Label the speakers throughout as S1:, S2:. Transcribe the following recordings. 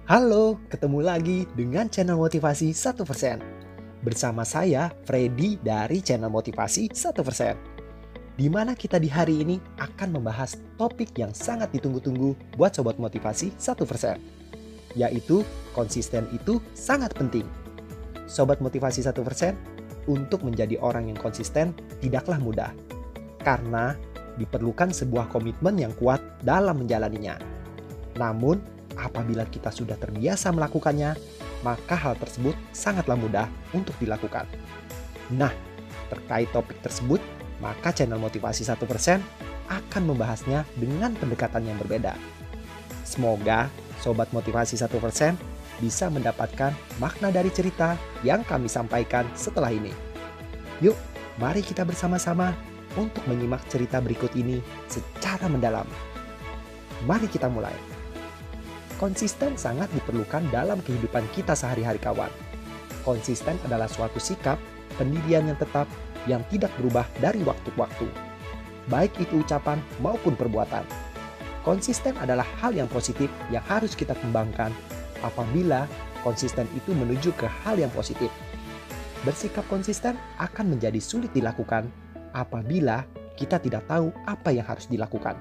S1: Halo, ketemu lagi dengan channel Motivasi 1%. Bersama saya, Freddy dari channel Motivasi 1%. Di mana kita di hari ini akan membahas topik yang sangat ditunggu-tunggu buat Sobat Motivasi 1%. Yaitu, konsisten itu sangat penting. Sobat Motivasi 1%, untuk menjadi orang yang konsisten tidaklah mudah. Karena diperlukan sebuah komitmen yang kuat dalam menjalaninya. Namun, apabila kita sudah terbiasa melakukannya, maka hal tersebut sangatlah mudah untuk dilakukan. Nah, terkait topik tersebut, maka channel Motivasi 1% akan membahasnya dengan pendekatan yang berbeda. Semoga Sobat Motivasi 1% bisa mendapatkan makna dari cerita yang kami sampaikan setelah ini. Yuk, mari kita bersama-sama untuk menyimak cerita berikut ini secara mendalam. Mari kita mulai. Konsisten sangat diperlukan dalam kehidupan kita sehari-hari kawan. Konsisten adalah suatu sikap, pendirian yang tetap, yang tidak berubah dari waktu ke waktu. Baik itu ucapan maupun perbuatan. Konsisten adalah hal yang positif yang harus kita kembangkan apabila konsisten itu menuju ke hal yang positif. Bersikap konsisten akan menjadi sulit dilakukan apabila kita tidak tahu apa yang harus dilakukan.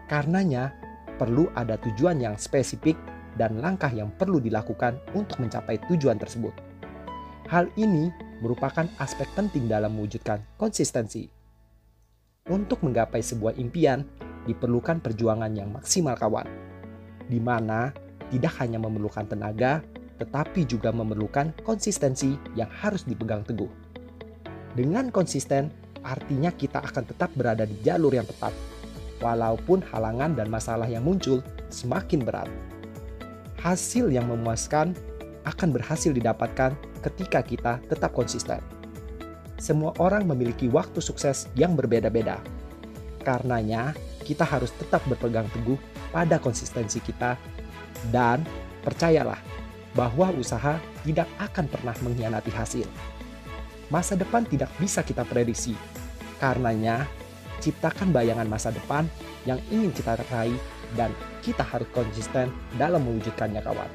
S1: Karenanya, perlu ada tujuan yang spesifik dan langkah yang perlu dilakukan untuk mencapai tujuan tersebut. Hal ini merupakan aspek penting dalam mewujudkan konsistensi. Untuk menggapai sebuah impian, diperlukan perjuangan yang maksimal kawan, di mana tidak hanya memerlukan tenaga, tetapi juga memerlukan konsistensi yang harus dipegang teguh. Dengan konsisten, artinya kita akan tetap berada di jalur yang tepat, walaupun halangan dan masalah yang muncul semakin berat. Hasil yang memuaskan akan berhasil didapatkan ketika kita tetap konsisten. Semua orang memiliki waktu sukses yang berbeda-beda. Karenanya, kita harus tetap berpegang teguh pada konsistensi kita dan percayalah bahwa usaha tidak akan pernah mengkhianati hasil. Masa depan tidak bisa kita prediksi. Karenanya, ciptakan bayangan masa depan yang ingin kita raih dan kita harus konsisten dalam mewujudkannya kawan.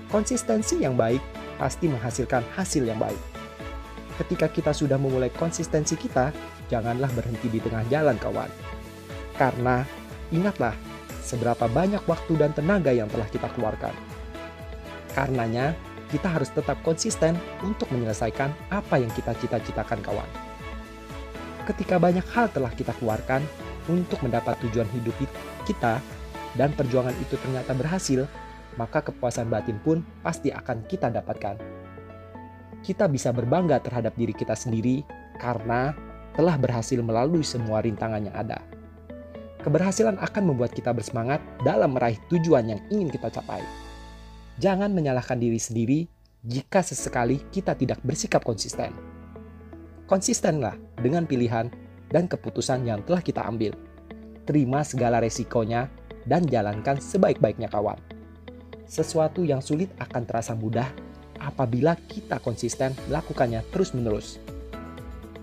S1: Konsistensi yang baik pasti menghasilkan hasil yang baik. Ketika kita sudah memulai konsistensi kita, janganlah berhenti di tengah jalan kawan. Karena ingatlah seberapa banyak waktu dan tenaga yang telah kita keluarkan. Karenanya, kita harus tetap konsisten untuk menyelesaikan apa yang kita cita-citakan kawan. Ketika banyak hal telah kita keluarkan untuk mendapat tujuan hidup kita dan perjuangan itu ternyata berhasil, maka kepuasan batin pun pasti akan kita dapatkan. Kita bisa berbangga terhadap diri kita sendiri karena telah berhasil melalui semua rintangan yang ada. Keberhasilan akan membuat kita bersemangat dalam meraih tujuan yang ingin kita capai. Jangan menyalahkan diri sendiri jika sesekali kita tidak bersikap konsisten. Konsistenlah dengan pilihan dan keputusan yang telah kita ambil. Terima segala resikonya dan jalankan sebaik-baiknya kawan. Sesuatu yang sulit akan terasa mudah apabila kita konsisten melakukannya terus-menerus.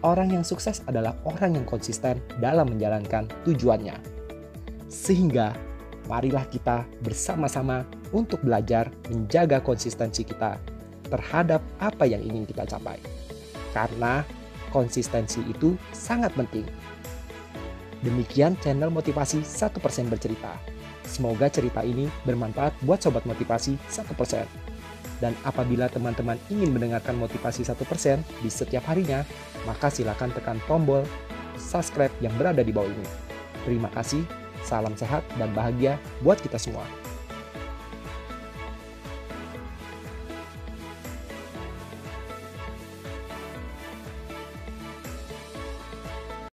S1: Orang yang sukses adalah orang yang konsisten dalam menjalankan tujuannya. Sehingga, marilah kita bersama-sama untuk belajar menjaga konsistensi kita terhadap apa yang ingin kita capai. Karena konsistensi itu sangat penting. Demikian channel Motivasi 1% bercerita. Semoga cerita ini bermanfaat buat Sobat Motivasi 1%. Dan apabila teman-teman ingin mendengarkan Motivasi 1% di setiap harinya, maka silakan tekan tombol subscribe yang berada di bawah ini. Terima kasih, salam sehat dan bahagia buat kita semua.